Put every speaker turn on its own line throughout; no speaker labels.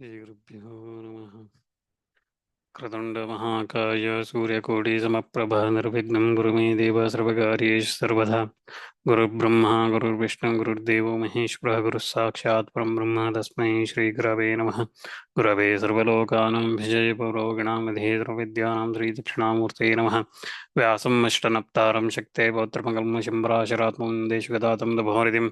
श्रीगुरुभ्यो नमः। कृतुण्ड महाकाय सूर्यकोटि समप्रभा निर्विघ्नं कुरु मे देव सर्वकार्येषु सर्वदा। गुरुर्ब्रह्मा गुरुर्विष्णु गुरुर्देवो महेश्वरः गुरुः साक्षात् परं ब्रह्म तस्मै श्रीगुरवे नमः। गुरवे सर्वलोकानां विजयपुरोगणामधे सर्वविद्यानां श्रीदक्षिणामूर्तये नमः। व्यासं अष्टनप्तारं शक्ते पौत्रमकल्म शम्बराशरात्मं देशगदातं दभोरिदिं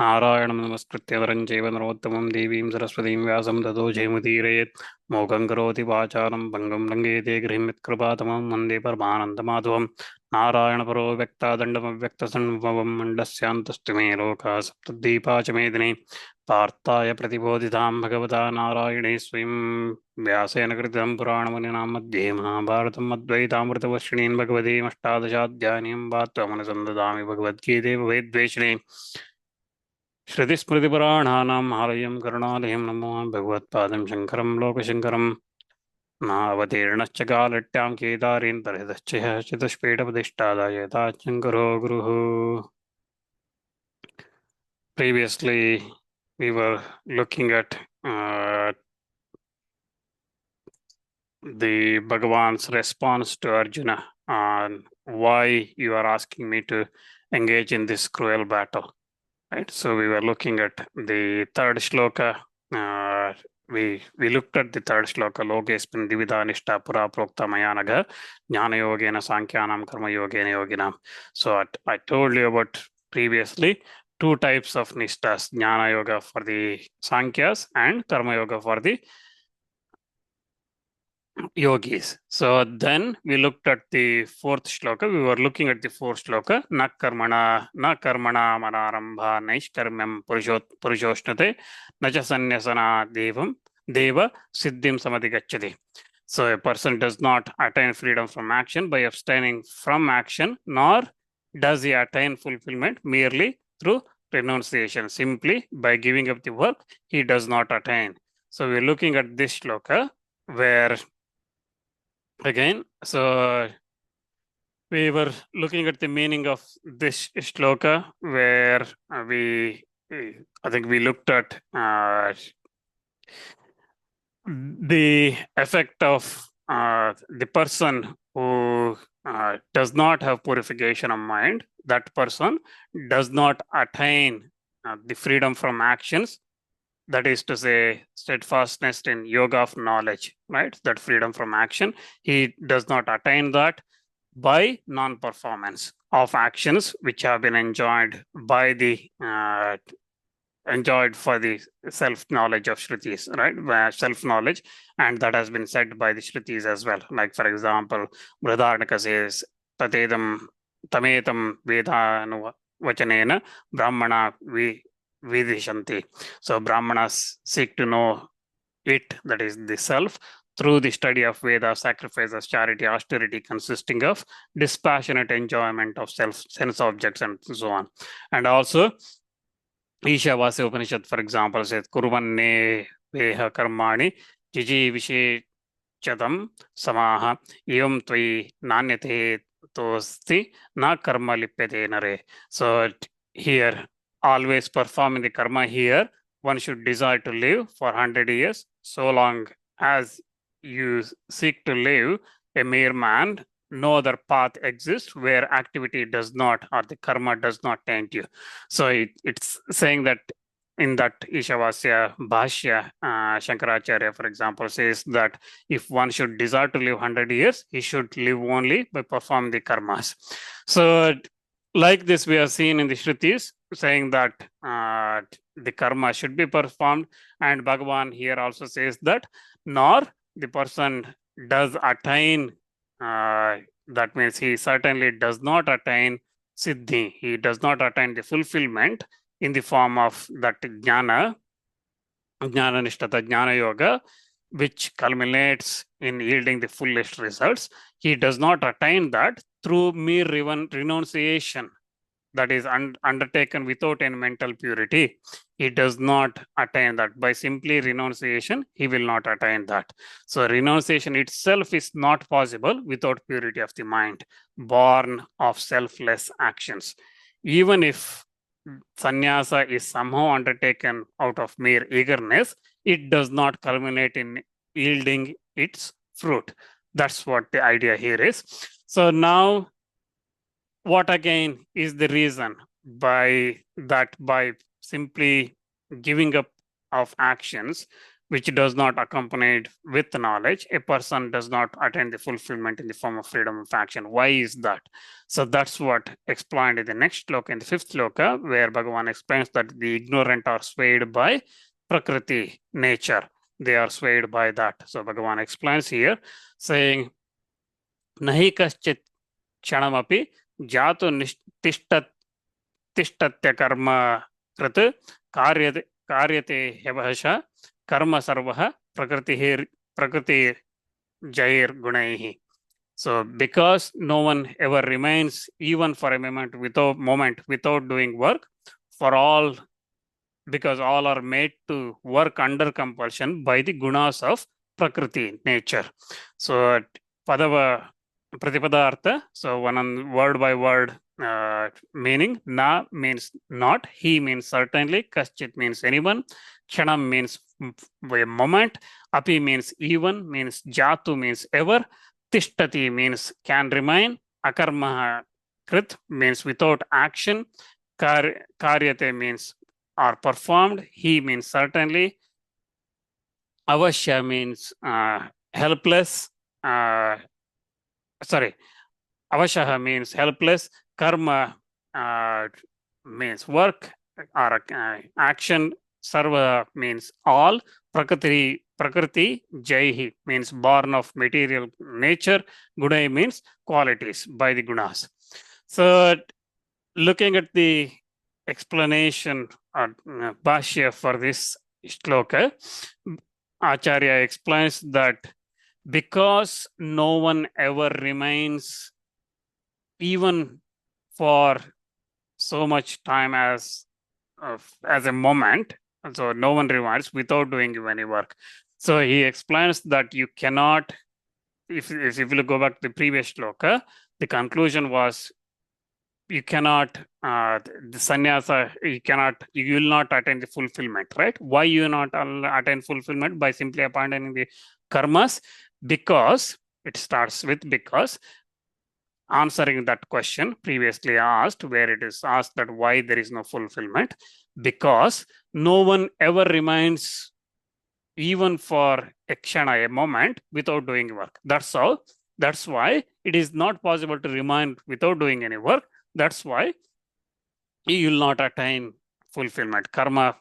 नारायणं नमस्कृत्य वरं चैव नरोत्तमं देवीं सरस्वतीं व्यासं ततो जयमुदीरयेत्। मोघं करोति वाचालं भङ्गं लङ्घयते गृहीमत्कृपातमं वन्दे परमानन्दमाधवं। नारायणपरो व्यक्तादण्डमव्यक्तसंभवं मण्डस्यान्तस्तु मे लोकाः सप्तद्वीपा च मेदिनी पार्थाय प्रतिबोधितां भगवता नारायणे स्वयं व्यासेन कृतं पुराणमुनिनां मध्ये महाभारतम् अद्वैतामृतवर्षिणीं भगवतीमष्टादशाध्यायीं वा त्वमनुसन्दधामि भगवद्गीते भवेद्वेषिणीं श्रुतिस्मृतिपुराणानाम् आलयं करुणालयं नमो भगवत्पादं शङ्करं लोकशङ्करं नावतीर्णश्च कालट्यां केदारीन् परितश्च चतुष्पीठप्रतिष्ठादाय यथाशङ्करो गुरुः. Previously, we were looking at the Bhagavan's response to Arjuna on why you are asking me to engage in this cruel battle. Right, so we were looking at the third shloka. We looked at the third shloka. Logesmin dividha nishta pura prokta mayanaga jnana yogena sankyanam karma yogena yoginam. So I told you about previously two types of nishtas: jnana yoga for the sankyas and karma yoga for the yogis. So then we looked at the fourth shloka. We were looking at the fourth shloka. Na karmana manarambha naishkarmyam purushoshnate nacha sanyasana deva siddhim samadhigacchati. So a person does not attain freedom from action by abstaining from action, nor does he attain fulfillment merely through renunciation. Simply by giving up the work, he does not attain. So we're looking at this shloka where again, so we were looking at the meaning of this shloka where I think we looked at the effect of the person who does not have purification of mind. That person does not attain the freedom from actions. That is to say, steadfastness in yoga of knowledge, right? That freedom from action. He does not attain that by non-performance of actions which have been enjoyed by the enjoyed for the self-knowledge of Shrutis, right? Self-knowledge, and that has been said by the Shrutis as well. Like, for example, Brihadaranyaka says, Tatetam tametam vedanu vachanena brahmana vidishanti. So Brahmanas seek to know it, that is the self, through the study of Veda, sacrifices, charity, austerity, consisting of dispassionate enjoyment of sense objects, and so on. And also, Ishavasya Upanishad, for example, says, Kuruvanne veha karmani jiji vishechatam samaha evam tvai nanyate tosti na karma lipyate nare. So here, always performing the karma here, one should desire to live for 100 years. So long as you seek to live a mere man, no other path exists where activity does not, or the karma does not taint you. So it's saying that in that Ishavasya Bhashya, Shankaracharya, for example, says that if one should desire to live 100 years, he should live only by performing the karmas. So like this, we have seen in the Shrutis saying that the karma should be performed, and Bhagavan here also says that nor the person does attain, that means he certainly does not attain siddhi, he does not attain the fulfillment in the form of that jnana nishtata, jnana yoga, which culminates in yielding the fullest results. He does not attain that through mere renunciation, that is undertaken without any mental purity. He does not attain that. By simply renunciation, he will not attain that. So renunciation itself is not possible without purity of the mind, born of selfless actions. Even if sannyasa is somehow undertaken out of mere eagerness, it does not culminate in yielding its fruit. That's what the idea here is. So now, what again is the reason by simply giving up of actions which does not accompanied with knowledge, a person does not attain the fulfillment in the form of freedom of action. Why is that? So that's what explained in the next shloka, in the fifth shloka, where Bhagavan explains that the ignorant are swayed by prakriti, nature. They are swayed by that. So Bhagavan explains here, saying, nahi kaschit kshanamapi jatu तिष्ठत्य कर्म कृत कार्यते ह्यवश कर्म सर्वः प्रकृति जैर गुणैः. So because no one ever remains even for a moment without doing work, for all, because all are made to work under compulsion by the gunas of prakriti, nature. So padava pratipadartha, so one word by word meaning. Na means not, he means certainly, kaschit means anyone, kshanam means a moment, api means even, means jatu means ever, tishtati means can remain, akarma krit means without action, karyate means are performed, he means certainly, avashya means helpless, avashaha means helpless, karma means work or action, sarva means all, prakriti jaihi means born of material nature, gunai means qualities by the gunas. So looking at the explanation or Bhashya for this shloka, Acharya explains that because no one ever remains even for so much time as a moment, so no one remains without doing any work. So he explains that you cannot, if you go back to the previous shloka, the conclusion was you cannot, the sannyasa, you will not attain the fulfillment, right? Why you not attain fulfillment? By simply abandoning the karmas, because it starts with because. Answering that question previously asked, where it is asked that why there is no fulfillment, because no one ever remains even for a kshana, a moment, without doing work. That's all. That's why it is not possible to remain without doing any work. That's why you will not attain fulfillment. Karma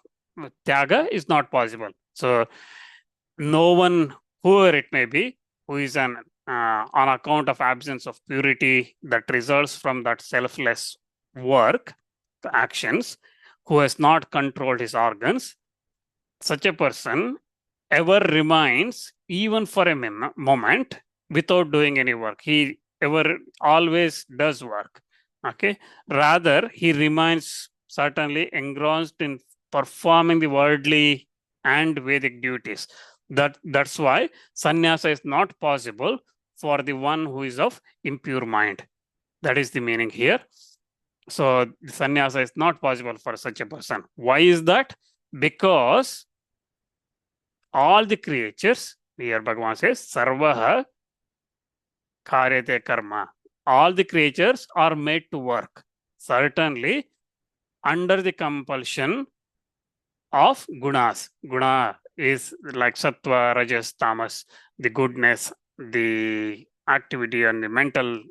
tyaga is not possible. So no one, whoever it may be, who is on account of absence of purity that results from that selfless work, the actions, who has not controlled his organs, such a person ever remains even for a moment without doing any work. He ever always does work. Okay. Rather, he remains certainly engrossed in performing the worldly and Vedic duties. That's why sannyasa is not possible for the one who is of impure mind. That is the meaning here. So sannyasa is not possible for such a person. Why is that? Because all the creatures, here Bhagavan says, sarvaha karyate karma. All the creatures are made to work, certainly under the compulsion of gunas. Guna is like sattva, rajas, tamas, the goodness, the activity, and the mental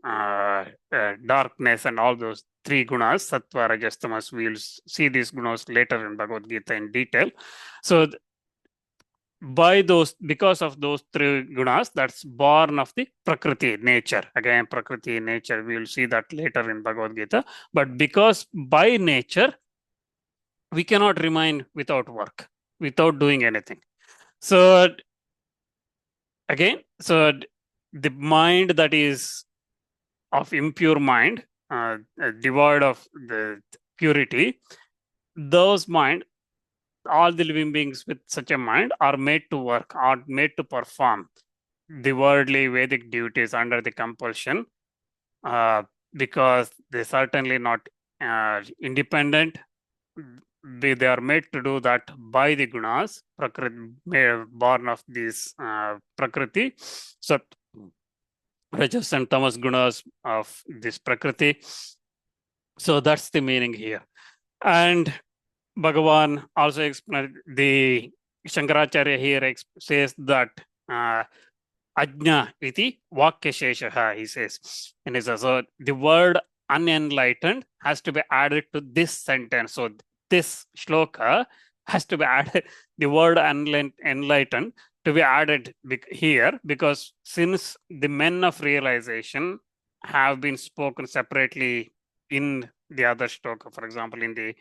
darkness, and all those three gunas, sattva, rajas, tamas. We will see these gunas later in Bhagavad Gita in detail. So because of those three gunas, that's born of the prakriti, nature. Again, prakriti, nature, we will see that later in Bhagavad Gita. But because by nature, we cannot remain without work, without doing anything. So again, so the mind that is of impure mind, devoid of the purity, those mind, all the living beings with such a mind are made to work, are made to perform the worldly Vedic duties under the compulsion, because they certainly not independent, they are made to do that by the gunas, born of this prakriti. So rajas and tamas gunas of this prakriti. So that's the meaning here. And Bhagavan also explained, the Shankaracharya here says that ajna iti vakyasheshaha, he says. And so the word unenlightened has to be added to this sentence. So this shloka has to be added, the word enlightened to be added here, because since the men of realization have been spoken separately in the other shloka, for example, in the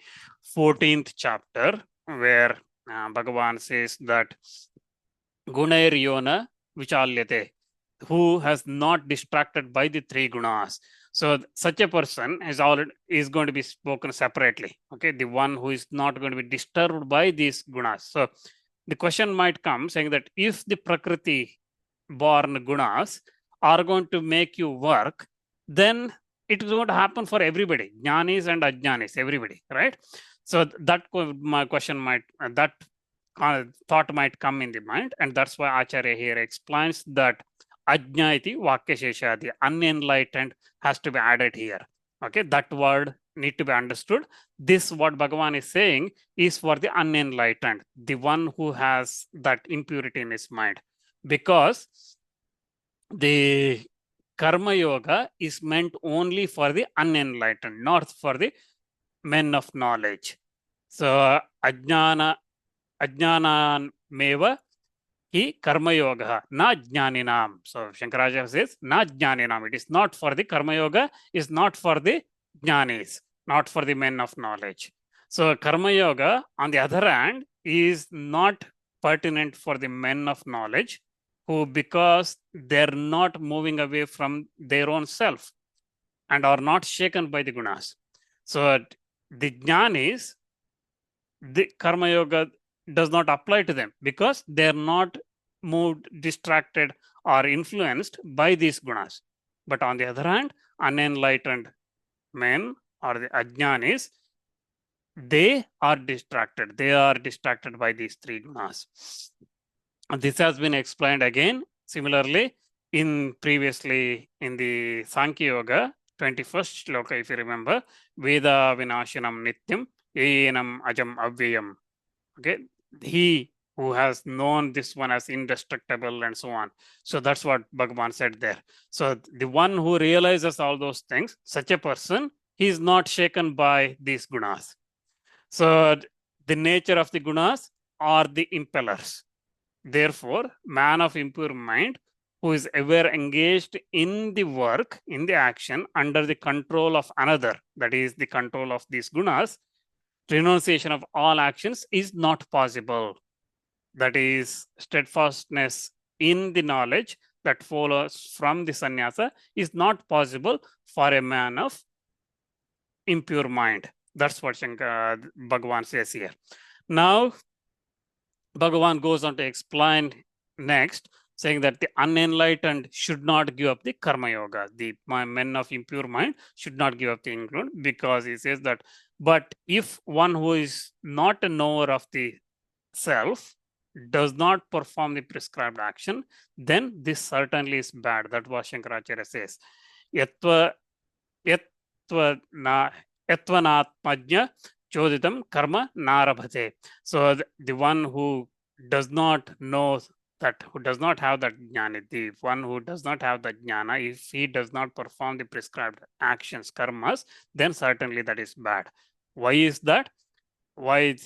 14th chapter, where Bhagavan says that gunair yona vichalyate, who has not distracted by the three gunas. So such a person is going to be spoken separately. Okay, the one who is not going to be disturbed by these gunas. So the question might come saying that if the prakriti born gunas are going to make you work, then it is going to happen for everybody, jnanis and ajnanis, everybody, right? So that my question might, that thought might come in the mind, and that's why Acharya here explains that ajna iti vakyashesha, the unenlightened, has to be added here. Okay, that word need to be understood. This, what Bhagavan is saying, is for the unenlightened, the one who has that impurity in his mind, because the karma yoga is meant only for the unenlightened, not for the men of knowledge. So ajnana meva hi karma yoga na jnaninam. So Shankaracharya says na jnaninam. It is not for the karma yoga, is not for the jnanis, not for the men of knowledge. So karma yoga, on the other hand, is not pertinent for the men of knowledge, who, because they're not moving away from their own self and are not shaken by the gunas. So the jnanis, the karma yoga does not apply to them, because they're not moved, distracted, or influenced by these gunas. But on the other hand, unenlightened men, or the ajnanis, they are distracted. They are distracted by these three gunas. This has been explained again similarly previously in the Sankhya Yoga 21st shloka, if you remember, Veda vinashanam nityam yenam ajam avyayam. Okay, he who has known this one as indestructible and so on. So that's what Bhagavan said there. So the one who realizes all those things, such a person, he is not shaken by these gunas. So the nature of the gunas are the impellers. Therefore, man of impure mind, who is ever engaged in the work, in the action, under the control of another, that is the control of these gunas, renunciation of all actions is not possible. That is, steadfastness in the knowledge that follows from the sannyasa is not possible for a man of impure mind. That's what Bhagavan says here. Now, Bhagavan goes on to explain next, saying that the unenlightened should not give up the karma yoga. The men of impure mind should not give up the include, because he says that, but if one who is not a knower of the self does not perform the prescribed action, then this certainly is bad. That's what Shankaracharya says. Yatva natmajna choditam karma narabhate. So the one who does not know that, who does not have that jnana, the one who does not have that jnana, if he does not perform the prescribed actions, karmas, then certainly that is bad. Why is that? Why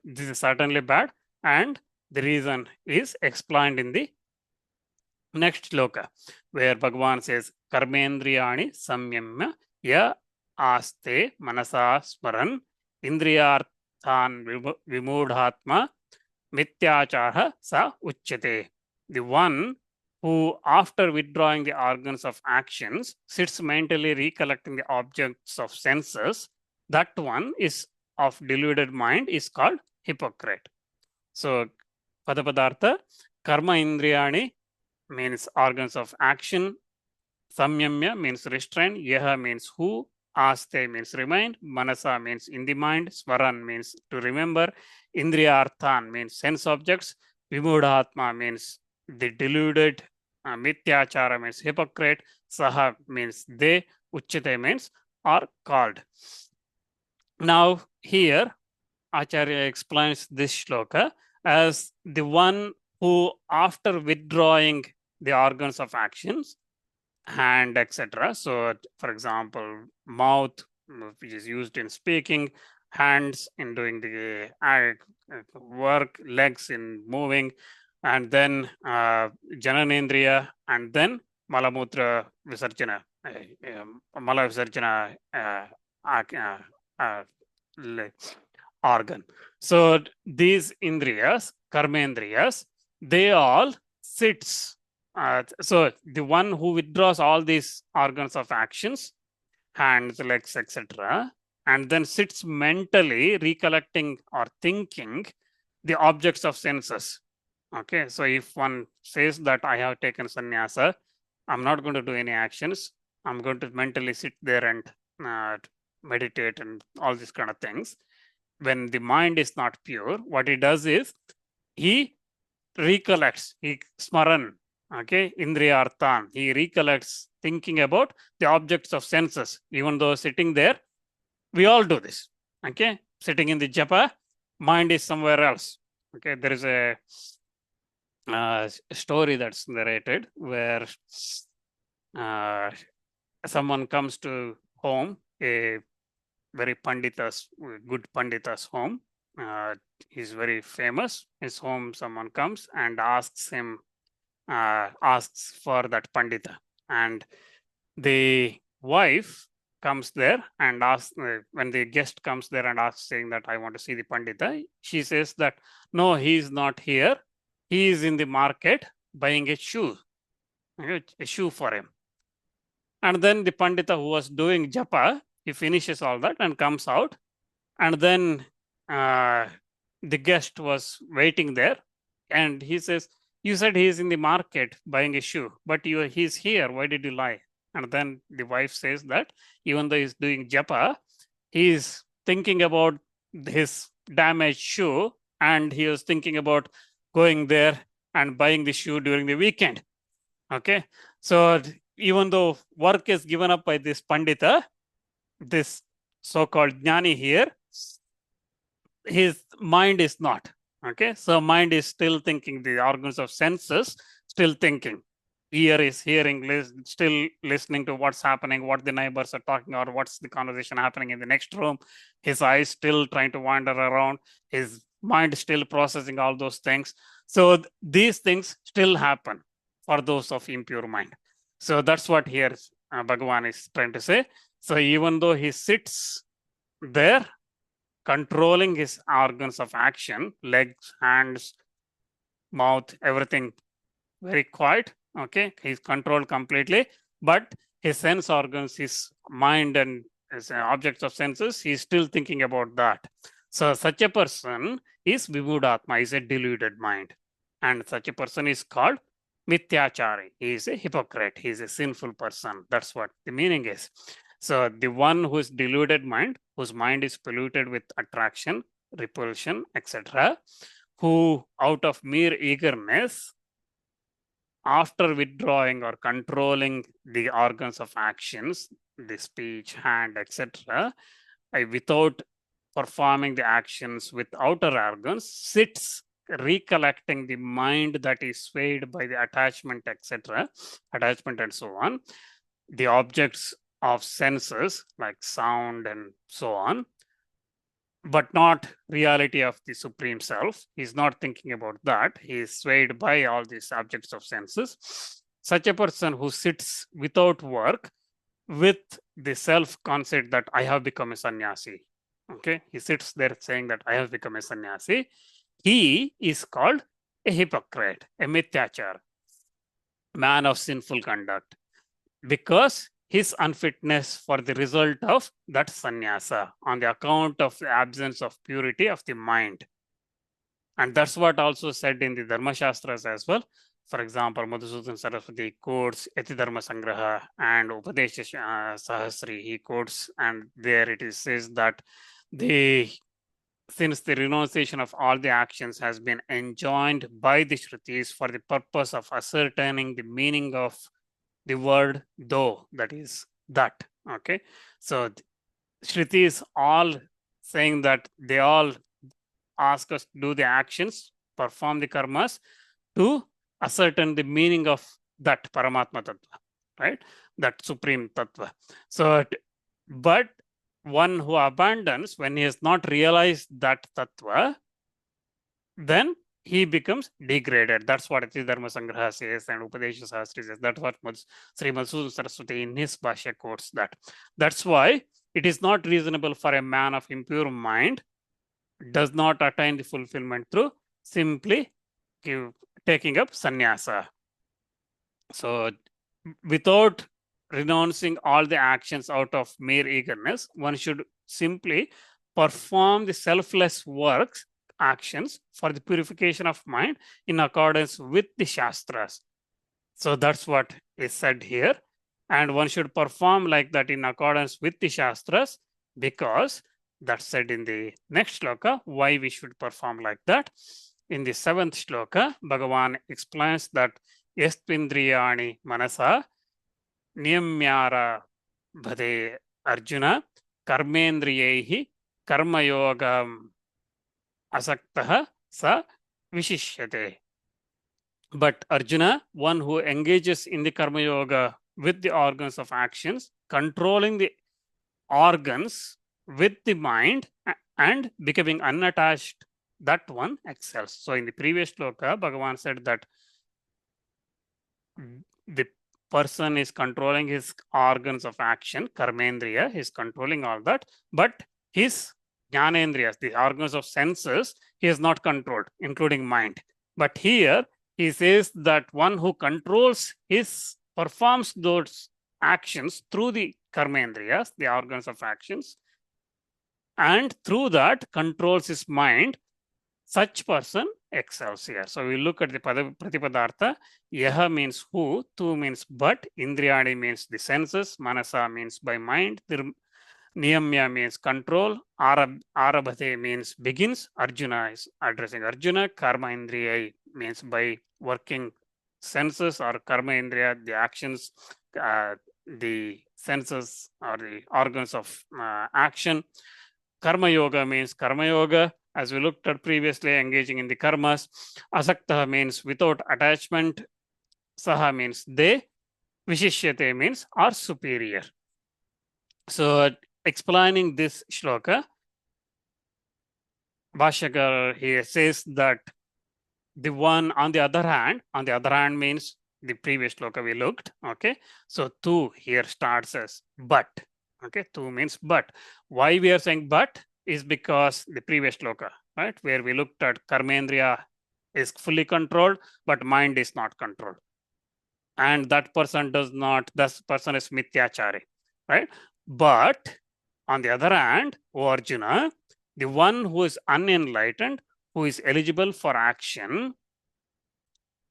this is certainly bad? And the reason is explained in the next shloka, where Bhagavan says, Karmendriyani samyamya ya aste manasa smaran indriyarthan vimudhatma mityachara sa uchyate. The one who, after withdrawing the organs of actions, sits mentally recollecting the objects of senses, that one is of deluded mind, is called hypocrite. So, Padapadartha, karma indriyani means organs of action, samyamya means restraint, yaha means who, Aste means remind, manasa means in the mind, smaran means to remember, indriyarthan means sense objects, vimudhatma means the deluded, mityachara means hypocrite, saha means they, uchyate means are called. Now here Acharya explains this shloka as the one who, after withdrawing the organs of actions, hand, etc. So, for example, mouth, which is used in speaking, hands in doing the work, legs in moving, and then jananendriya, and then malamutra visarjana, mala visarjana organ. So these indriyas, karmendriyas, they all sits. So the one who withdraws all these organs of actions, hands, legs, etc., and then sits mentally recollecting or thinking the objects of senses. Okay, so if one says that I have taken sannyasa, I'm not going to do any actions. I'm going to mentally sit there and meditate and all these kind of things. When the mind is not pure, what he does is he recollects, he smaran, okay, indriyarthan, he recollects thinking about the objects of senses, even though sitting there, we all do this, okay, sitting in the japa, mind is somewhere else, okay. There is a story that's narrated where someone comes to home, a very pandita's, good pandita's home. He's very famous. His home, someone comes and asks him, asks for that pandita. And the wife comes there and asks, when the guest comes there and asks, saying that I want to see the pandita, she says that, no, he is not here. He is in the market buying a shoe for him. And then the pandita who was doing japa, he finishes all that and comes out. And then the guest was waiting there. And he says, you said he is in the market buying a shoe, but he's here. Why did you lie? And then the wife says that even though he's doing japa, he is thinking about his damaged shoe, and he was thinking about going there and buying the shoe during the weekend. Okay. So even though work is given up by this pandita, this so-called jnani here, his mind is not. Okay. So mind is still thinking, the organs of senses still thinking. Ear is hearing, still listening to what's happening, what the neighbors are talking, or what's the conversation happening in the next room. His eyes still trying to wander around. His mind still processing all those things. So these things still happen for those of impure mind. So that's what here Bhagavan is trying to say. So even though he sits there, controlling his organs of action, legs, hands, mouth, everything very quiet, okay, he's controlled completely, but his sense organs, his mind and his objects of senses, he's still thinking about that. So such a person is vimudhatma, is a deluded mind. And such a person is called mithyachari. He is a hypocrite. He is a sinful person. That's what the meaning is. So the one who is deluded mind, whose mind is polluted with attraction, repulsion, etc., who out of mere eagerness, after withdrawing or controlling the organs of actions, the speech, hand, etc., without performing the actions with outer organs, sits recollecting the mind that is swayed by the attachment, etc., attachment and so on, the objects of senses like sound and so on, but not reality of the Supreme Self. He's not thinking about that. He is swayed by all these objects of senses. Such a person who sits without work with the self-concept that I have become a sannyasi. Okay, he sits there saying that I have become a sannyasi. He is called a hypocrite, a mithyachar, man of sinful conduct, because his unfitness for the result of that sannyasa on the account of the absence of purity of the mind. And that's what also said in the Dharma Shastras as well. For example, Madhusudana Saraswati quotes Yatidharma Sangraha and Upadesha Sahasri. He quotes, and there it is says that since the renunciation of all the actions has been enjoined by the Shrutis for the purpose of ascertaining the meaning of the word though, that is that. Okay, so Shrutis all saying that they all ask us to do the actions, perform the karmas to ascertain the meaning of that Paramatma Tattva, right? That Supreme Tattva. So, but one who abandons when he has not realized that Tattva, then he becomes degraded. That's what Dharma Sangraha says and Upadesha Sahasri says. That's what Sri Madhusudana Saraswati in his Bhashya quotes that. That's why it is not reasonable for a man of impure mind does not attain the fulfillment through simply taking up sannyasa. So without renouncing all the actions out of mere eagerness, one should simply perform the selfless works, actions for the purification of mind in accordance with the Shastras. So that's what is said here. And one should perform like that in accordance with the Shastras, because that's said in the next shloka, why we should perform like that. In the 7th shloka, Bhagavan explains that Yastvindriyani manasa niyamyara bhade Arjuna karmendriyehi karmayogam asaktaha sa vishishyate. But Arjuna, one who engages in the karma yoga with the organs of actions, controlling the organs with the mind and becoming unattached, that one excels. So in the previous shloka, Bhagavan said that the person is controlling his organs of action, karmendriya, is controlling all that, but his jnanendriyas, the organs of senses, he is not controlled, including mind. But here, he says that one who controls performs those actions through the karmendriyas, the organs of actions, and through that controls his mind, such person excels here. So we look at the Pratipadartha. Yaha means who, tu means but, Indriyani means the senses, Manasa means by mind, Niyamya means control, Arabhate means begins, Arjuna is addressing Arjuna, Karma Indriya means by working senses or Karma Indriya, the actions, the senses or the organs of action. Karma Yoga means Karma Yoga, as we looked at previously, engaging in the karmas. Asakta means without attachment, Saha means they, Vishishyate means are superior. So explaining this shloka, Bhashyakar here says that the one on the other hand means the previous shloka we looked, okay? So tu here starts as but, okay? Tu means but. Why we are saying but is because the previous shloka, right? Where we looked at karmendriya is fully controlled, but mind is not controlled. And that person is mithyachari, right? But on the other hand, O Arjuna, the one who is unenlightened, who is eligible for action,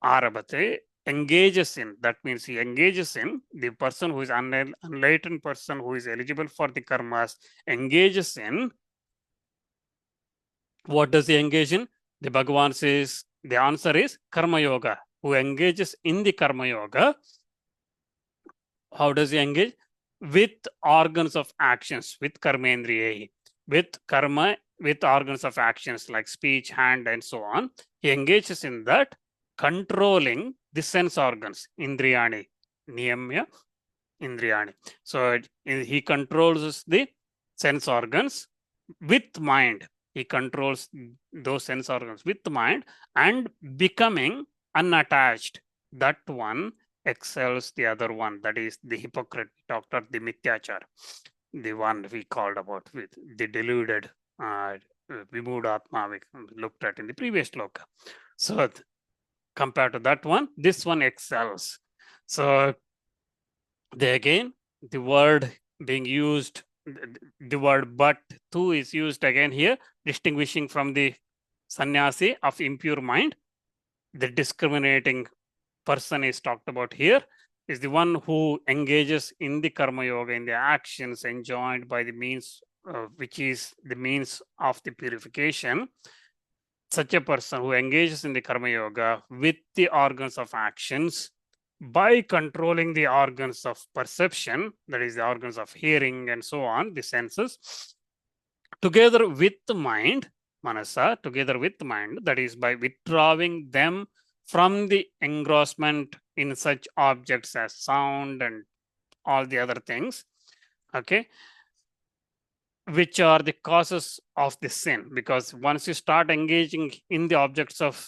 Arabhate, engages in, that means he engages in, the person who is unenlightened person who is eligible for the karmas, engages in, what does he engage in? The Bhagavan says, the answer is Karma Yoga. Who engages in the Karma Yoga, how does he engage? With organs of actions, with karmendriya, with karma, with organs of actions like speech, hand, and so on. He engages in that, controlling the sense organs, indriyani, niyamya, indriyani. So he controls the sense organs with mind. He controls those sense organs with mind and becoming unattached. That one excels the other one, that is the hypocrite, Dr. the Mithyachar, the one we called about with the deluded Vimud Atma we looked at in the previous shloka. So compared to that one, this one excels. So the word being used, the word but tu is used again here, distinguishing from the sannyasi of impure mind, the discriminating person is talked about here is the one who engages in the karma yoga, in the actions enjoined by the means, which is the means of the purification. Such a person who engages in the karma yoga with the organs of actions by controlling the organs of perception, that is the organs of hearing and so on, the senses, together with the mind, manasa, together with the mind, that is by withdrawing them from the engrossment in such objects as sound and all the other things, okay, which are the causes of the sin. Because once you start engaging in the objects of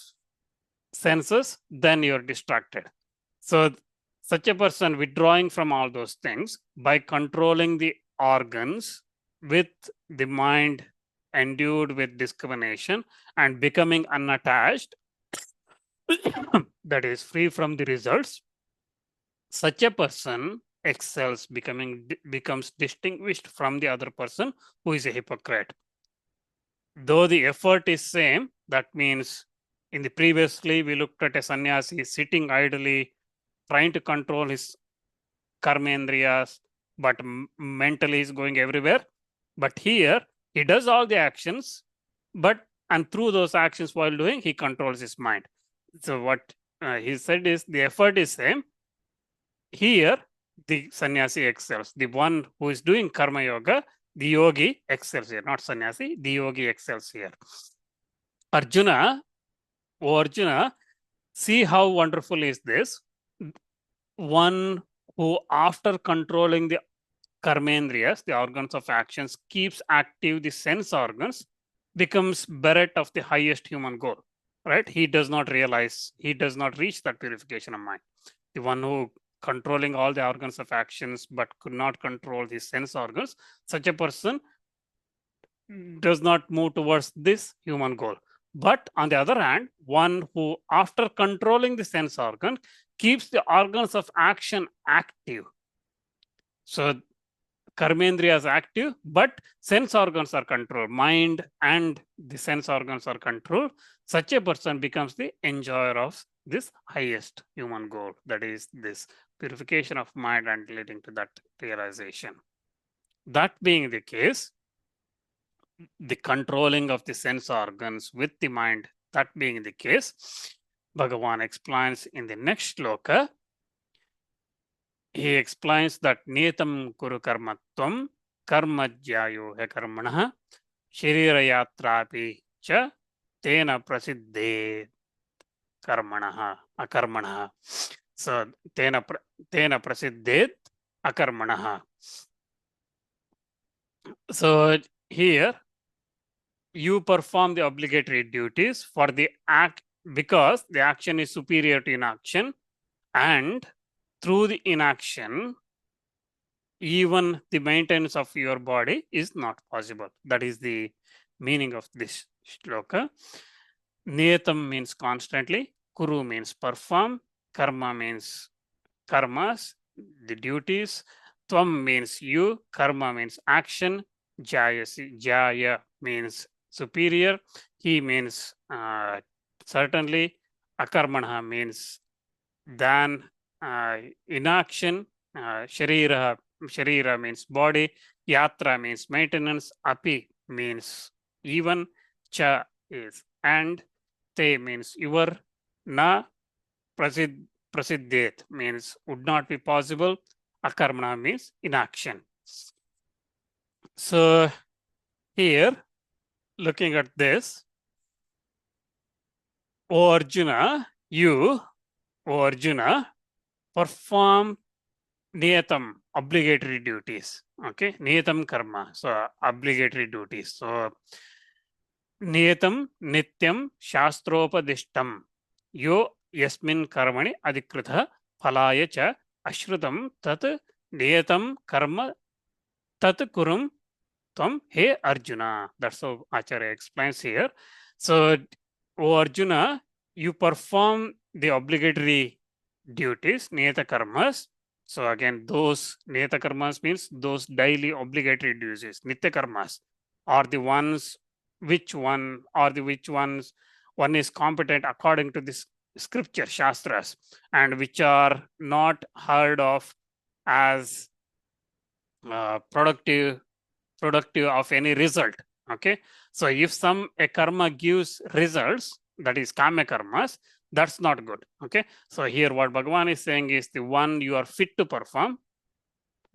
senses, then you're distracted. So such a person withdrawing from all those things by controlling the organs with the mind endued with discrimination and becoming unattached, that is free from the results, such a person excels, becomes distinguished from the other person who is a hypocrite. Though the effort is same, that means in the previously we looked at a sannyasi sitting idly, trying to control his karmendriyas, but mentally is going everywhere. But here he does all the actions, and through those actions while doing, he controls his mind. So what he said is the effort is same. Here the sannyasi excels. The one who is doing karma yoga, the yogi excels here, not sannyasi, the yogi excels here. Arjuna, see how wonderful is this. One who, after controlling the karmendriyas, the organs of actions, keeps active the sense organs, becomes beret of the highest human goal, right? He does not realize, he does not reach that purification of mind. The one who controlling all the organs of actions but could not control the sense organs, such a person does not move towards this human goal. But on the other hand, one who, after controlling the sense organ, keeps the organs of action active. So karmendriya is active, but sense organs are controlled. Mind and the sense organs are controlled. Such a person becomes the enjoyer of this highest human goal, that is this purification of mind and leading to that realization. That being the case, the controlling of the sense organs with the mind, that being the case, Bhagavan explains in the next shloka. He explains that Netam Kuru Karmatvam Karma Jyayo He Karmanah Sharira Yatrapi Cha Tena Prasiddhe Karmanah Akarmanah. So Tena Prasiddhet Akarmanah. So here you perform the obligatory duties for the act because the action is superior to inaction, and through the inaction, even the maintenance of your body is not possible. That is the meaning of this shloka. Niyatam means constantly, kuru means perform, karma means karmas, the duties, tvam means you, karma means action, jaya means superior, he means certainly, akarmana means than inaction, sharira means body, yatra means maintenance, api means even, cha is and, te means your, na prasiddhet means would not be possible, akarmana means inaction. So here, looking at this, O Arjuna, you, O Arjuna, perform niyatam, obligatory duties. Okay, niyatam karma, so obligatory duties. So niyatam nityam shastropadishtam yo yasmin karmani adikritha phalaya cha ashrutam tat niyatam karma tat kurum tvam he Arjuna. That's how Acharya explains here. So, O Arjuna, you perform the obligatory duties, niyata karmas. So again, those niyata karmas means those daily obligatory duties, nitya karmas, are the ones which ones one is competent according to this scripture, Shāstras, and which are not heard of as productive of any result. Okay, so if a karma gives results, that is kama karmas, that's not good. Okay, so here what Bhagavan is saying is the one you are fit to perform,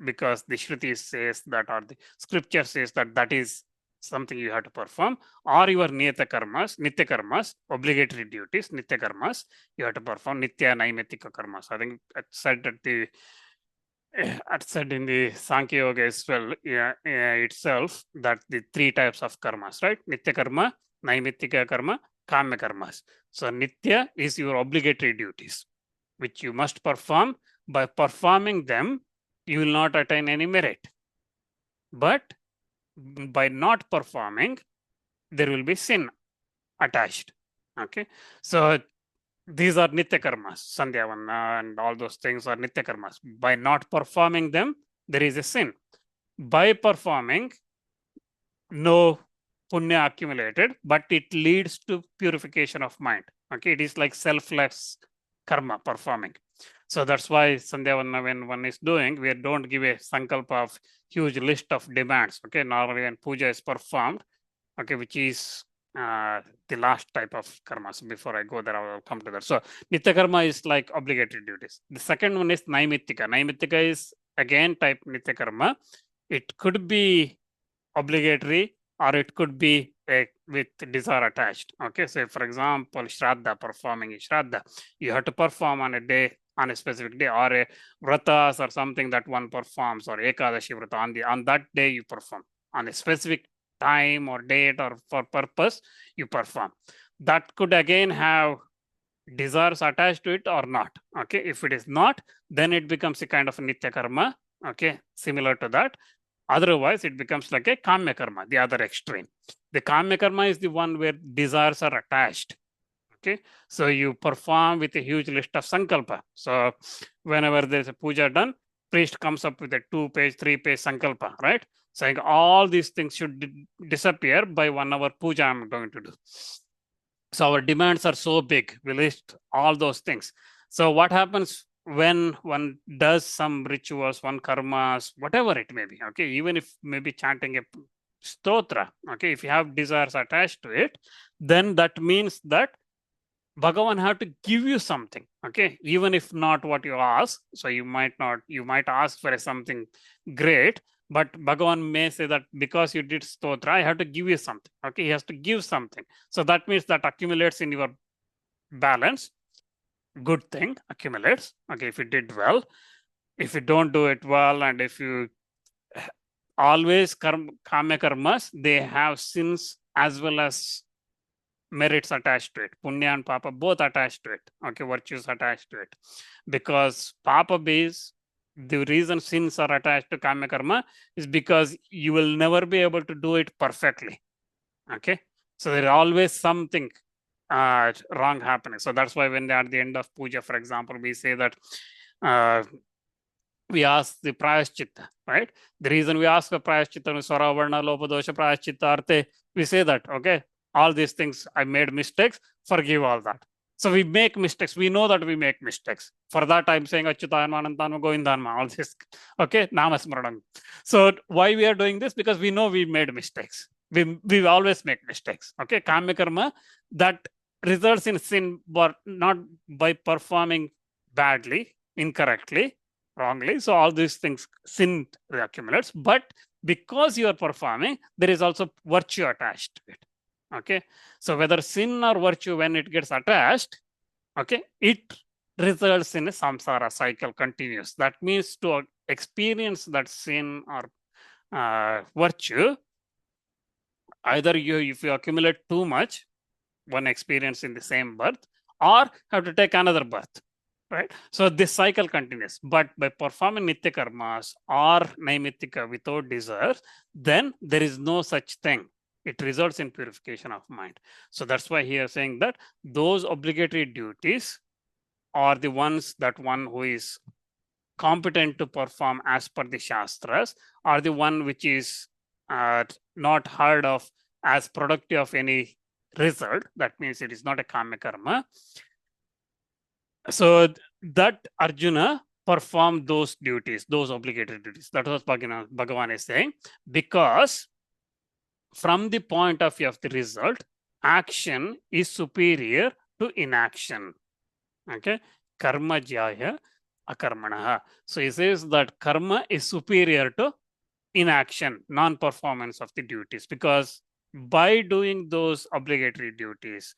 because the Shruti says that, or the scripture says that that is something you have to perform, or your nitya karmas, obligatory duties, nitya karmas, you have to perform, nitya naimitika karmas. I think I said that I said in the Sankhya Yoga as well, itself, that the three types of karmas, right? Nitya karma, naimittika karma, kama karmas. So nitya is your obligatory duties, which you must perform. By performing them, you will not attain any merit. But by not performing, there will be sin attached. Okay, so these are nitya karmas, sandhyavana and all those things are nitya karmas. By not performing them, there is a sin. By performing, no punya accumulated, but it leads to purification of mind. Okay, it is like selfless karma performing. So that's why sandhyavana, when one is doing, we don't give a sankalpa of huge list of demands. Okay, normally when puja is performed, okay, which is the last type of karma. So before I go there, I will come to that. So nitya karma is like obligatory duties. The second one is naimittika. Naimittika is again type nitya karma. It could be obligatory or it could be with desire attached. Okay, so for example, shraddha, performing shraddha, you have to perform on a day, on a specific day, or a vratas or something that one performs, or ekadashi vrata, on that day you perform on a specific time or date or for purpose you perform. That could again have desires attached to it or not. Okay, if it is not, then it becomes a kind of nitya karma. Okay, similar to that. Otherwise, it becomes like a kama karma, the other extreme. The kama karma is the one where desires are attached. Okay, so you perform with a huge list of sankalpa. So whenever there's a puja done, priest comes up with a 2-page, 3-page sankalpa, right? Saying all these things should disappear by 1 hour puja I'm going to do. So our demands are so big, we list all those things. So what happens when one does some rituals, one karmas, whatever it may be, okay, even if maybe chanting a stotra, okay, if you have desires attached to it, then that means that Bhagavan have to give you something, okay, even if not what you ask. So you might ask for something great, but Bhagavan may say that because you did stotra, I have to give you something. Okay, he has to give something. So that means that accumulates in your balance. Good thing accumulates. Okay, if you did well. If you don't do it well, and if you always kama karmas, they have sins as well as merits attached to it. Punya and papa both attached to it. Okay, virtues attached to it. Because papa base, the reason sins are attached to kama karma is because you will never be able to do it perfectly. Okay, so there is always something wrong happening. So that's why when at the end of puja, for example, we say that we ask the prayaschitta, right? The reason we ask for prayaschitta is swara, varna, lopa, dosha, prayaschitta, arte. We say that, okay, all these things, I made mistakes, forgive all that. So we make mistakes. We know that we make mistakes. For that, I'm saying Achyutanma, Anantanma, Govindanma, all this. Okay, Namasmaranam. So why we are doing this? Because we know we made mistakes. We always make mistakes. Okay, Kama karma that results in sin, but not by performing badly, incorrectly, wrongly. So all these things, sin accumulates. But because you are performing, there is also virtue attached to it. Okay, so whether sin or virtue, when it gets attached, okay, it results in a samsara cycle continues. That means to experience that sin or virtue, either if you accumulate too much, one experience in the same birth, or have to take another birth, right? So this cycle continues. But by performing nitya karmas or naimittika without desires, then there is no such thing. It results in purification of mind. So that's why he is saying that those obligatory duties are the ones that one who is competent to perform as per the Shastras are the one which is not heard of as productive of any result. That means it is not a kama karma. So that Arjuna performed those duties, those obligatory duties. That was Bhagavan is saying, because from the point of view of the result, action is superior to inaction. Okay, karma jaya akarmanaha. So he says that karma is superior to inaction, non-performance of the duties, because by doing those obligatory duties,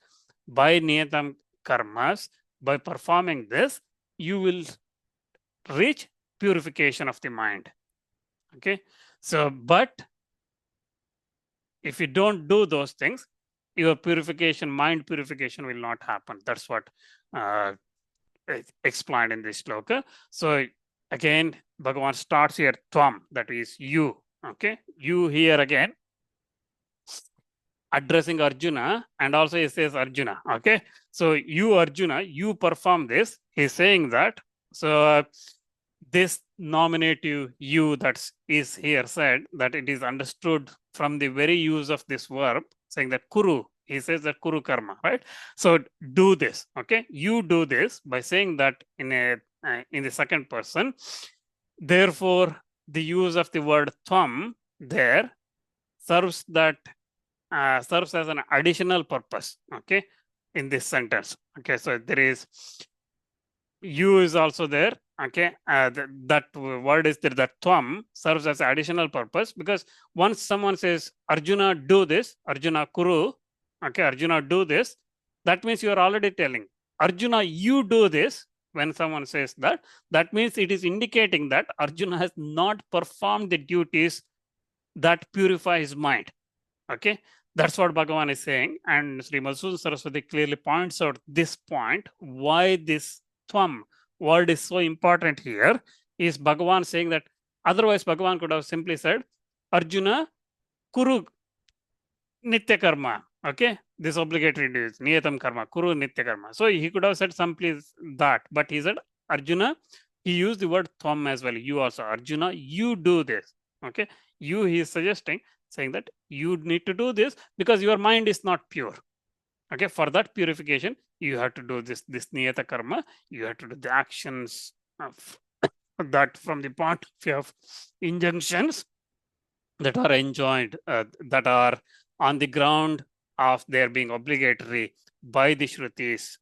by niyatam karmas, by performing this, you will reach purification of the mind. Okay, so but if you don't do those things, your purification, mind purification will not happen. That's what uh, explained in this shloka. So again, Bhagavan starts here, tvam, that is you. Okay, you here again, addressing Arjuna, and also he says Arjuna. Okay, so you Arjuna, you perform this. He's saying that. So this nominative you that is here said, that it is understood from the very use of this verb, saying that kuru. He says that kuru karma, right? So do this. Okay, you do this by saying that in the second person. Therefore, the use of the word tvam there serves serves as an additional purpose. Okay, in this sentence. Okay, so there is you is also there. Okay, that word is there, that tvam serves as an additional purpose, because once someone says Arjuna do this, Arjuna kuru, okay, Arjuna do this, that means you are already telling Arjuna you do this. When someone says that, that means it is indicating that Arjuna has not performed the duties that purify his mind. Okay, that's what Bhagavan is saying, and Sri Madhusudan Saraswati clearly points out this point, why this tvam word is so important here. Is Bhagavan saying that otherwise Bhagavan could have simply said Arjuna kuru nitya karma. Okay, this obligatory duties, niyatam karma, kuru nitya karma. So he could have said simply that, but he said Arjuna, he used the word tvam as well. You also, Arjuna, you do this. Okay, you, he is suggesting, saying that you need to do this because your mind is not pure. Okay, for that purification, you have to do this niyata karma. You have to do the actions of that from the point of view of injunctions that are enjoined, that are on the ground of their being obligatory by the Shrutis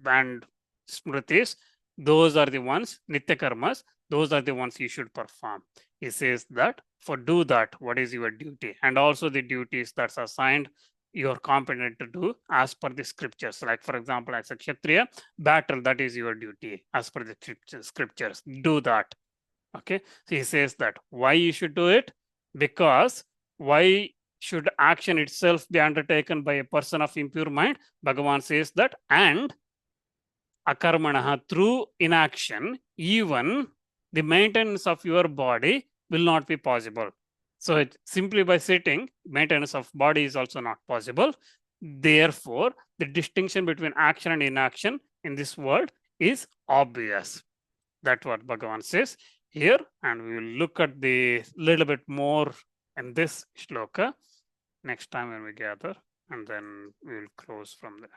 and Smritis. Those are the ones, Nitya Karmas, those are the ones you should perform. He says that for do that, what is your duty? And also the duties that's assigned, you are competent to do as per the scriptures. Like, for example, as a Kshatriya, battle, that is your duty as per the scriptures. Do that. Okay, so he says that why you should do it, because why should action itself be undertaken by a person of impure mind? Bhagavan says that, and akarmanaha, through inaction, even the maintenance of your body will not be possible. So simply by sitting, maintenance of body is also not possible. Therefore, the distinction between action and inaction in this world is obvious. That's what Bhagavan says here, and we will look at the little bit more in this shloka next time when we gather, and then we will close from there.